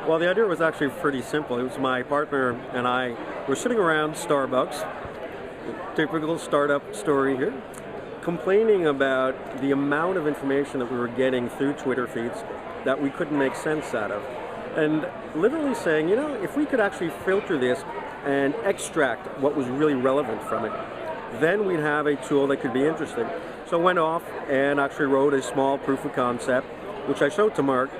Well, the idea was actually pretty simple. It was my partner and I were sitting around Starbucks, typical startup story here, complaining about the amount of information that we were getting through Twitter feeds that we couldn't make sense out of. And literally saying, you know, if we could actually filter this and extract what was really relevant from it, then we'd have a tool that could be interesting. So I went off and actually wrote a small proof of concept, which I showed to Mark,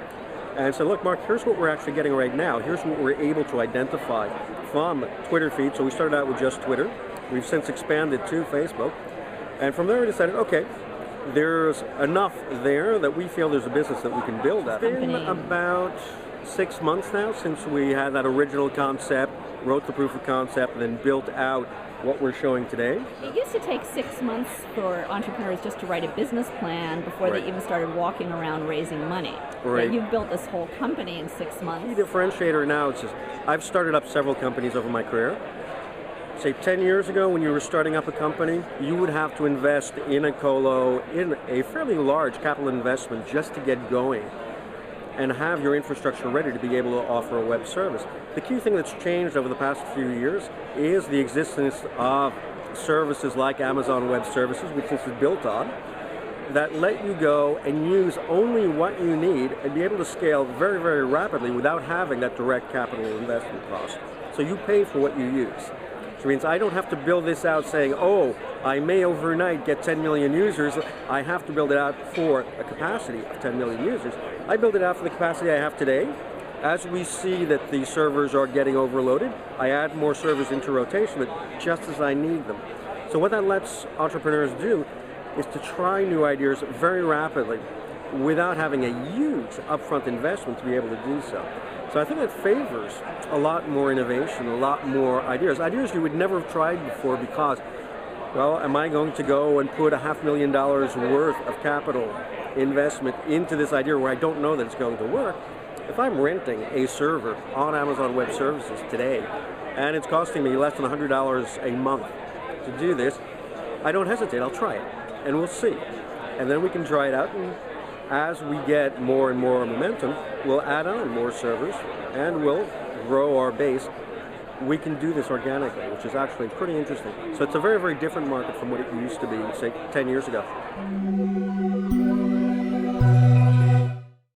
and said, look, Mark, here's what we're actually getting right now. Here's what we're able to identify from Twitter feed. So we started out with just Twitter. We've since expanded to Facebook. And from there we decided, okay, there's enough there that we feel there's a business that we can build at. It's been about 6 months now since we had that original concept, wrote the proof of concept, and then built out what we're showing today. It used to take 6 months for entrepreneurs just to write a business plan before they even started walking around raising money. Right. But you've built this whole company in 6 months. The differentiator now is just, I've started up several companies over my career. Say 10 years ago when you were starting up a company, you would have to invest in a colo, in a fairly large capital investment just to get going and have your infrastructure ready to be able to offer a web service. The key thing that's changed over the past few years is the existence of services like Amazon Web Services, which this is built on, that let you go and use only what you need and be able to scale very, very rapidly without having that direct capital investment cost. So you pay for what you use. Which means I don't have to build this out saying, oh, I may overnight get 10 million users. I have to build it out for a capacity of 10 million users. I build it out for the capacity I have today. As we see that the servers are getting overloaded, I add more servers into rotation, but just as I need them. So what that lets entrepreneurs do is to try new ideas very rapidly without having a huge upfront investment to be able to do so. So I think that favors a lot more innovation, a lot more ideas you would never have tried before because, well, am I going to go and put $500,000 worth of capital investment into this idea where I don't know that it's going to work? If I'm renting a server on Amazon Web Services today and it's costing me less than $100 a month to do this, I don't hesitate, I'll try it and we'll see. And then we can try it out, and as we get more and more momentum, we'll add on more servers and we'll grow our base. We can do this organically, which is actually pretty interesting. So it's a very, very different market from what it used to be, say, 10 years ago.